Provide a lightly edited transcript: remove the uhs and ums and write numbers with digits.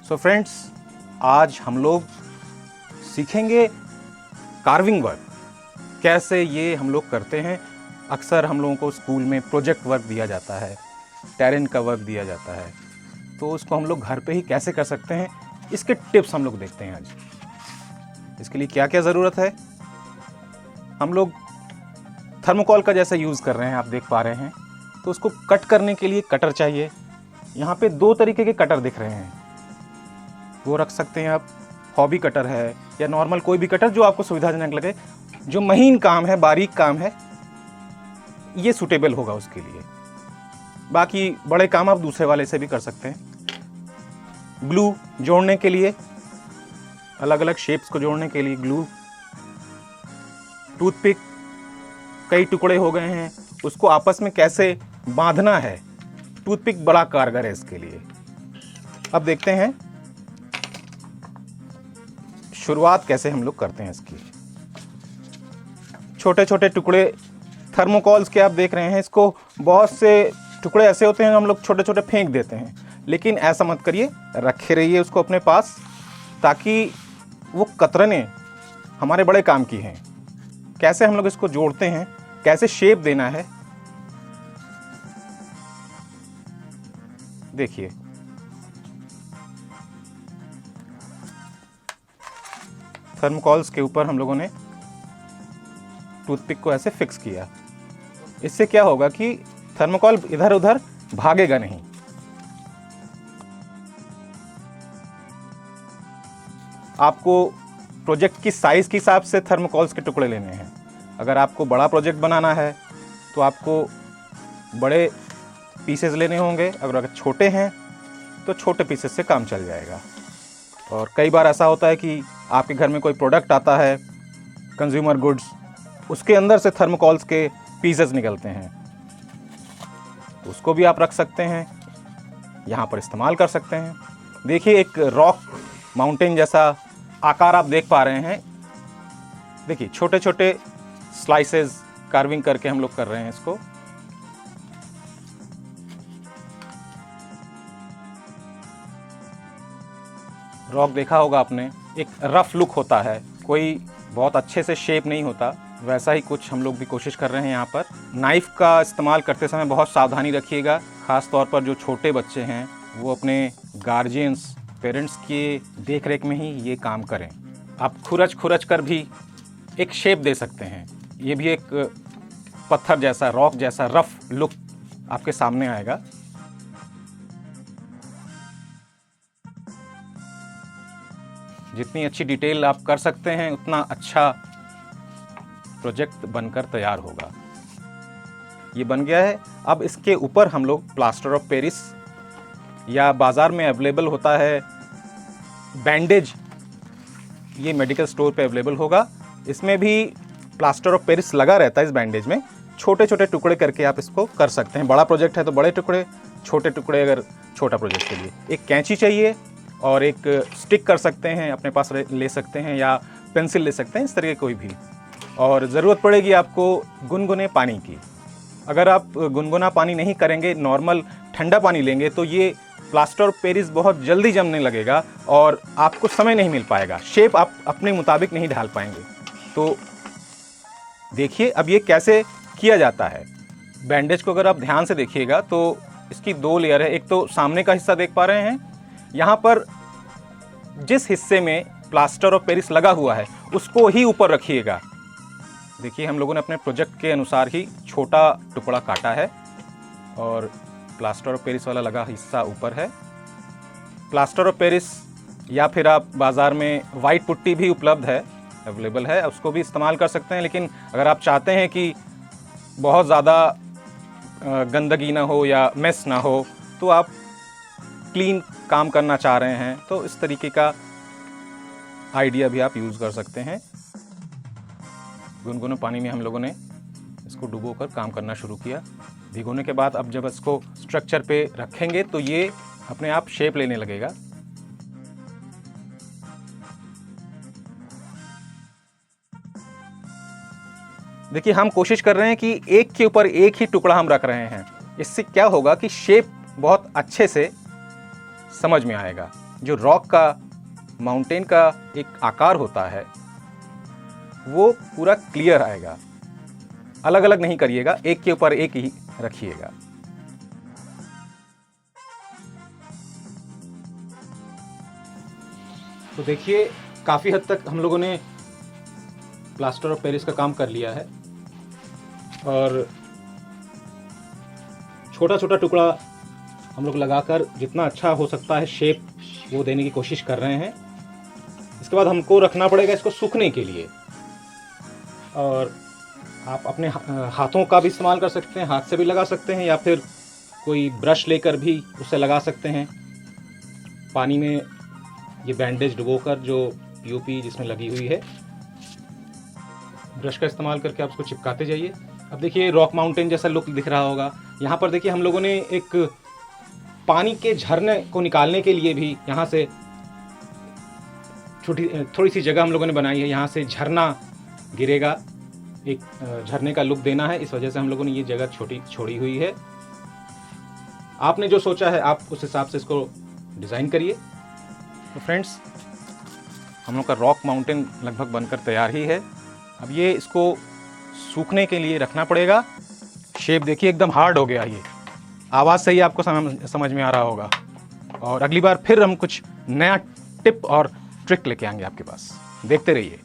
So friends, आज हम लोग सीखेंगे कार्विंग वर्क। कैसे ये हम लोग करते हैं। अक्सर हम लोगों को स्कूल में प्रोजेक्ट वर्क दिया जाता है, टेरेन का वर्क दिया जाता है, तो उसको हम लोग घर पे ही कैसे कर सकते हैं, इसके टिप्स हम लोग देखते हैं आज। इसके लिए क्या क्या ज़रूरत है। हम लोग थर्मोकॉल का जैसा यूज़ कर रहे हैं, आप देख पा रहे हैं। तो उसको कट करने के लिए कटर चाहिए। यहाँ पे 2 तरीके के कटर दिख रहे हैं, वो रख सकते हैं आप। हॉबी कटर है या नॉर्मल कोई भी कटर जो आपको सुविधाजनक लगे। जो महीन काम है, बारीक काम है, ये सूटेबल होगा उसके लिए। बाकी बड़े काम आप दूसरे वाले से भी कर सकते हैं। ग्लू जोड़ने के लिए, अलग अलग शेप्स को जोड़ने के लिए ग्लू। टूथपिक, कई टुकड़े हो गए हैं, उसको आपस में कैसे बांधना है, टूथपिक बड़ा कारगर है इसके लिए। अब देखते हैं शुरुआत कैसे हम लोग करते हैं इसकी। छोटे छोटे टुकड़े थर्मोकॉल्स के आप देख रहे हैं। इसको बहुत से टुकड़े ऐसे होते हैं हम लोग छोटे छोटे फेंक देते हैं, लेकिन ऐसा मत करिए, रखे रहिए उसको अपने पास, ताकि वो कतरने हमारे बड़े काम की हैं। कैसे हम लोग इसको जोड़ते हैं, कैसे शेप देना है, देखिए। थर्मोकॉल्स के ऊपर हम लोगों ने टूथपिक को ऐसे फिक्स किया। इससे क्या होगा कि थर्मोकॉल इधर उधर भागेगा नहीं। आपको प्रोजेक्ट की साइज के हिसाब से थर्मोकॉल्स के टुकड़े लेने हैं। अगर आपको बड़ा प्रोजेक्ट बनाना है तो आपको बड़े पीसेस लेने होंगे। अगर छोटे हैं तो छोटे पीसेस से काम चल जाएगा। और कई बार ऐसा होता है कि आपके घर में कोई प्रोडक्ट आता है, कंज्यूमर गुड्स, उसके अंदर से थर्मोकॉल्स के पीसेस निकलते हैं, तो उसको भी आप रख सकते हैं, यहाँ पर इस्तेमाल कर सकते हैं। देखिए, एक रॉक माउंटेन जैसा आकार आप देख पा रहे हैं। देखिए, छोटे छोटे स्लाइसेस कार्विंग करके हम लोग कर रहे हैं इसको। रॉक देखा होगा आपने, एक रफ लुक होता है, कोई बहुत अच्छे से शेप नहीं होता। वैसा ही कुछ हम लोग भी कोशिश कर रहे हैं यहाँ पर। नाइफ़ का इस्तेमाल करते समय बहुत सावधानी रखिएगा। ख़ास तौर पर जो छोटे बच्चे हैं वो अपने गार्जियंस, पेरेंट्स के देख रेख में ही ये काम करें। आप खुरच कर भी एक शेप दे सकते हैं। ये भी एक पत्थर जैसा, रॉक जैसा रफ लुक आपके सामने आएगा। जितनी अच्छी डिटेल आप कर सकते हैं, उतना अच्छा प्रोजेक्ट बनकर तैयार होगा। ये बन गया है। अब इसके ऊपर हम लोग प्लास्टर ऑफ पेरिस, या बाज़ार में अवेलेबल होता है बैंडेज, ये मेडिकल स्टोर पे अवेलेबल होगा। इसमें भी प्लास्टर ऑफ पेरिस लगा रहता है। इस बैंडेज में छोटे छोटे टुकड़े करके आप इसको कर सकते हैं। बड़ा प्रोजेक्ट है तो बड़े टुकड़े, छोटे टुकड़े अगर छोटा प्रोजेक्ट के लिए। एक कैंची चाहिए और एक स्टिक कर सकते हैं, अपने पास ले सकते हैं, या पेंसिल ले सकते हैं, इस तरह कोई भी। और ज़रूरत पड़ेगी आपको गुनगुने पानी की। अगर आप गुनगुना पानी नहीं करेंगे, नॉर्मल ठंडा पानी लेंगे, तो ये प्लास्टर ऑफ पेरिस बहुत जल्दी जमने लगेगा और आपको समय नहीं मिल पाएगा। शेप आप अपने मुताबिक नहीं ढाल पाएंगे। तो देखिए अब ये कैसे किया जाता है। बैंडेज को अगर आप ध्यान से देखिएगा तो इसकी 2 लेयर है। एक तो सामने का हिस्सा देख पा रहे हैं, यहाँ पर जिस हिस्से में प्लास्टर ऑफ पेरिस लगा हुआ है उसको ही ऊपर रखिएगा। देखिए, हम लोगों ने अपने प्रोजेक्ट के अनुसार ही छोटा टुकड़ा काटा है और प्लास्टर ऑफ पेरिस वाला लगा हिस्सा ऊपर है। प्लास्टर ऑफ पेरिस या फिर आप बाज़ार में वाइट पुट्टी भी उपलब्ध है, अवेलेबल है, उसको भी इस्तेमाल कर सकते हैं। लेकिन अगर आप चाहते हैं कि बहुत ज़्यादा गंदगी ना हो या मेस ना हो, तो आप क्लीन काम करना चाह रहे हैं, तो इस तरीके का आइडिया भी आप यूज़ कर सकते हैं। गुनगुने पानी में हम लोगों ने इसको डुबोकर काम करना शुरू किया। भिगोने के बाद अब जब इसको स्ट्रक्चर पे रखेंगे तो ये अपने आप शेप लेने लगेगा। देखिए, हम कोशिश कर रहे हैं कि एक के ऊपर एक ही टुकड़ा हम रख रहे हैं। इससे क्या होगा कि शेप बहुत अच्छे से समझ में आएगा। जो रॉक का, माउंटेन का एक आकार होता है वो पूरा क्लियर आएगा। अलग अलग नहीं करिएगा, एक के ऊपर एक ही रखिएगा। तो देखिए काफ़ी हद तक हम लोगों ने प्लास्टर ऑफ पेरिस का काम कर लिया है और छोटा छोटा टुकड़ा हम लोग लगाकर जितना अच्छा हो सकता है शेप वो देने की कोशिश कर रहे हैं। इसके बाद हमको रखना पड़ेगा इसको सूखने के लिए, और आप अपने हाथों का भी इस्तेमाल कर सकते हैं, हाथ से भी लगा सकते हैं या फिर कोई ब्रश लेकर भी उससे लगा सकते हैं। पानी में ये बैंडेज डुबोकर जो पीओपी जिसमें लगी हुई है, ब्रश का इस्तेमाल करके आप उसको चिपकाते जाइए। अब देखिए रॉक माउंटेन जैसा लुक दिख रहा होगा। यहाँ पर देखिए हम लोगों ने एक पानी के झरने को निकालने के लिए भी यहाँ से थोड़ी सी जगह हम लोगों ने बनाई है। यहाँ से झरना गिरेगा, एक झरने का लुक देना है, इस वजह से हम लोगों ने ये जगह छोड़ी हुई है। आपने जो सोचा है आप उस हिसाब से इसको डिज़ाइन करिए। तो फ्रेंड्स, हम लोग का रॉक माउंटेन लगभग बनकर तैयार ही है। अब ये इसको सूखने के लिए रखना पड़ेगा। शेप देखिए एकदम हार्ड हो गया। ये आवाज़ से ही आपको समझ में आ रहा होगा। और अगली बार फिर हम कुछ नया टिप और ट्रिक लेके आएंगे आपके पास, देखते रहिए।